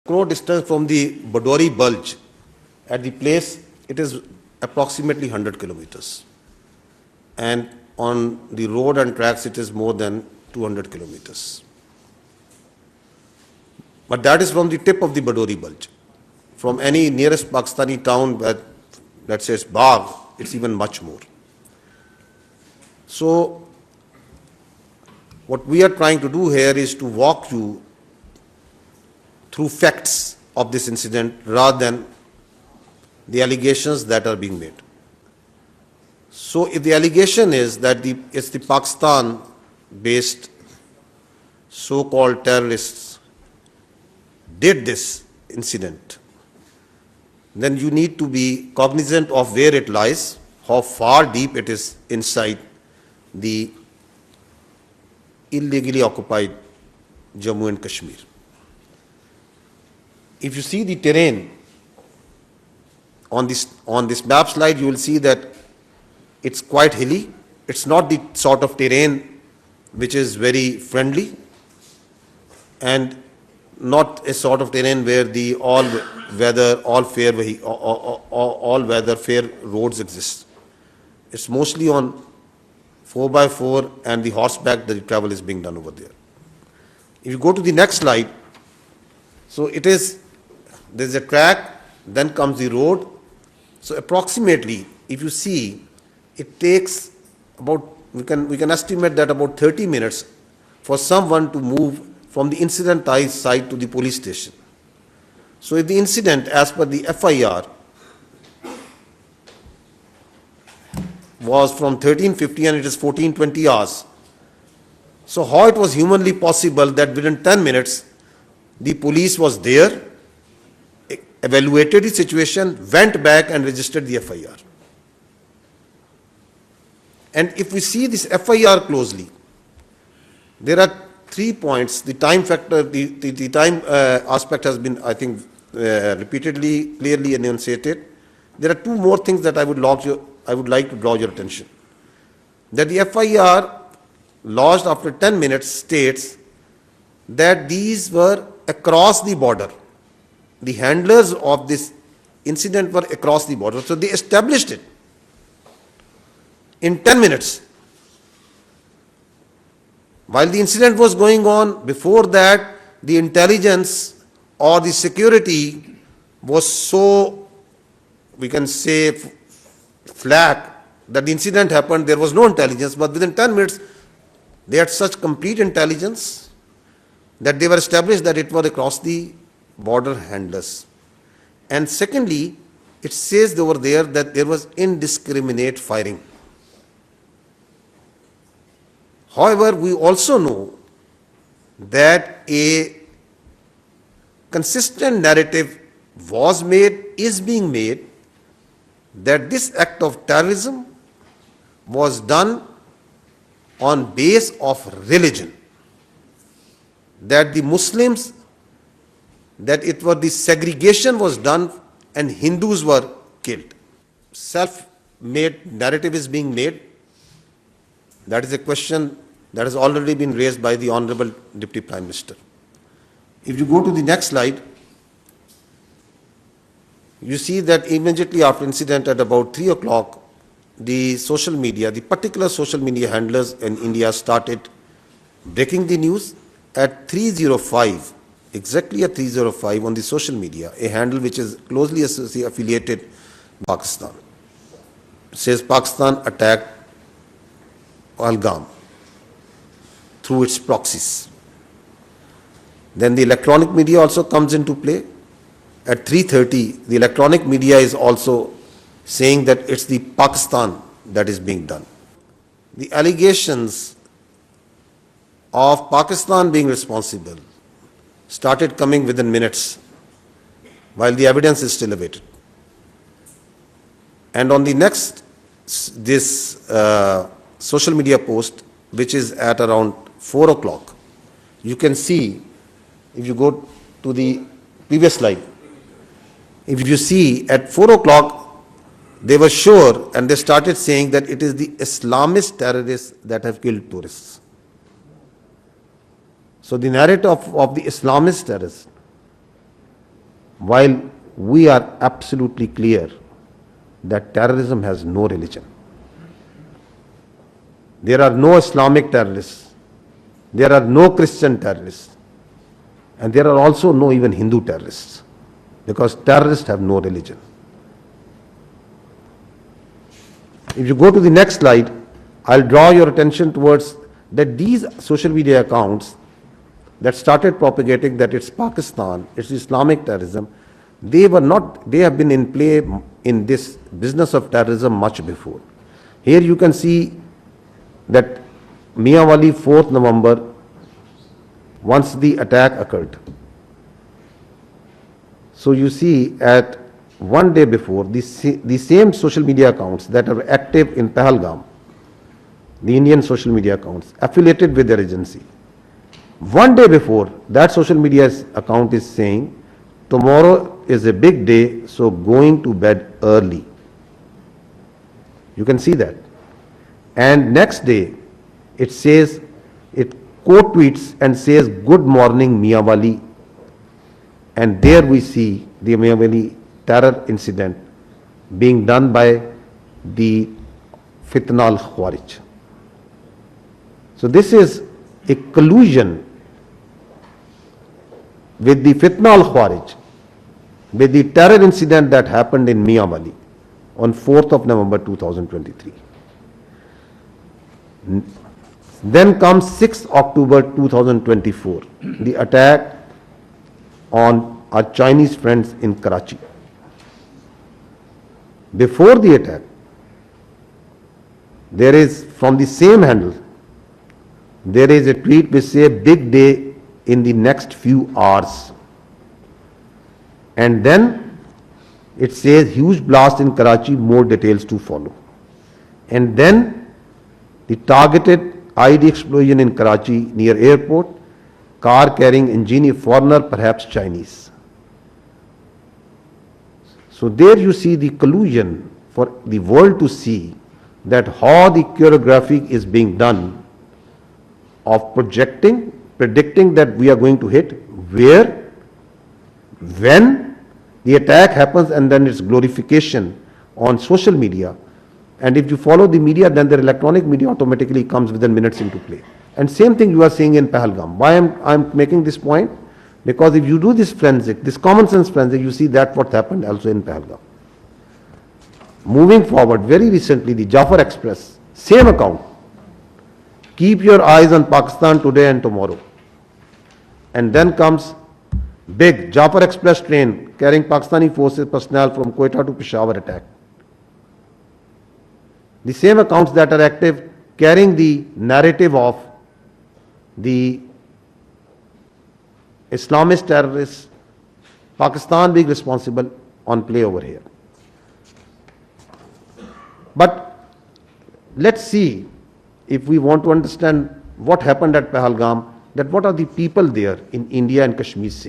No distance from the Badori Bulge. At the place, it is approximately 100 kilometers. And on the road and tracks, it is more than 200 kilometers. But that is from the tip of the Badori Bulge. From any nearest Pakistani town, let's say it's Bagh, it's even much more. So, what we are trying to do here is to walk you through facts of this incident rather than the allegations that are being made. So if the allegation is that it's the Pakistan-based so-called terrorists did this incident, then you need to be cognizant of where it lies, how far deep it is inside the illegally occupied Jammu and Kashmir. If you see the terrain on this map slide, you will see that it's quite hilly. It's not the sort of terrain which is very friendly, and not a sort of terrain where the all-weather fair roads exist. It's mostly on 4x4 and the horseback that the travel is being done over there. If you go to the next slide, so there's a track, then comes the road. So approximately, if you see, it takes about, we can estimate that about 30 minutes for someone to move from the incident site to the police station. So if the incident, as per the FIR, was from 13:50 and it is 14:20 hours, so how it was humanly possible that within 10 minutes, the police was there, evaluated the situation, went back and registered the FIR. And if we see this FIR closely, there are 3 points. The time factor, the time aspect has been, I think, repeatedly, clearly enunciated. There are 2 more things that I would like to draw your attention. That the FIR lodged after 10 minutes states that these were across the border. The handlers of this incident were across the border. So they established it in 10 minutes. While the incident was going on, before that, the intelligence or the security was so, we can say, flat that the incident happened, there was no intelligence, but within 10 minutes, they had such complete intelligence that they were established that it was across the border handlers. And secondly, it says over there that there was indiscriminate firing. However, we also know that a consistent narrative was made, is being made, that this act of terrorism was done on base of religion, that the Muslims, that it was the segregation was done and Hindus were killed. Self-made narrative is being made. That is a question that has already been raised by the Honorable Deputy Prime Minister. If you go to the next slide, you see that immediately after incident at about 3 o'clock, the social media, the particular social media handlers in India started breaking the news. At 3:05, exactly at 3:05 on the social media, a handle which is closely affiliated Pakistan. It says Pakistan attacked Pahalgam through its proxies. Then the electronic media also comes into play. At 3:30, the electronic media is also saying that it's the Pakistan that is being done. The allegations of Pakistan being responsible started coming within minutes, while the evidence is still awaited. And on the next, this social media post, which is at around 4 o'clock, you can see, if you go to the previous slide, if you see at 4 o'clock, they were sure and they started saying that it is the Islamist terrorists that have killed tourists. So the narrative of the Islamist terrorists while we are absolutely clear that terrorism has no religion. There are no Islamic terrorists, there are no Christian terrorists, and there are also no even Hindu terrorists, because terrorists have no religion. If you go to the next slide, I'll draw your attention towards that these social media accounts that started propagating that it's Pakistan, it's Islamic terrorism, they have been in play in this business of terrorism much before. Here you can see that Miawali 4th November, once the attack occurred. So you see at one day before, the same social media accounts that are active in Pahalgam, the Indian social media accounts affiliated with their agency, one day before, that social media account is saying, tomorrow is a big day, so going to bed early. You can see that. And next day, it says, it quote tweets and says, good morning Miawali. And there we see the Miawali terror incident being done by the Fitna al-Khawarij. So this is a collusion with the Fitna al-Khawarij, with the terror incident that happened in Miawali on 4th of November 2023. Then comes 6th October 2024, the attack on our Chinese friends in Karachi. Before the attack, there is, from the same handle, there is a tweet which says, big day in the next few hours. And then it says, huge blast in Karachi, more details to follow. And then the targeted IED explosion in Karachi near airport, car carrying engineer, foreigner, perhaps Chinese. So there you see the collusion for the world to see that how the choreography is being done of predicting that we are going to hit, where, when the attack happens, and then its glorification on social media. And if you follow the media, then the electronic media automatically comes within minutes into play. And same thing you are seeing in Pahalgam. Why I'm making this point? Because if you do this forensic, this common sense forensic, you see that what happened also in Pahalgam. Moving forward, very recently, the Jafar Express, same account. Keep your eyes on Pakistan today and tomorrow. And then comes big Jafar Express train carrying Pakistani forces personnel from Quetta to Peshawar attack. The same accounts that are active carrying the narrative of the Islamist terrorists, Pakistan being responsible on play over here. But let's see, if we want to understand what happened at Pahalgam, that what are the people there in India and Kashmir saying.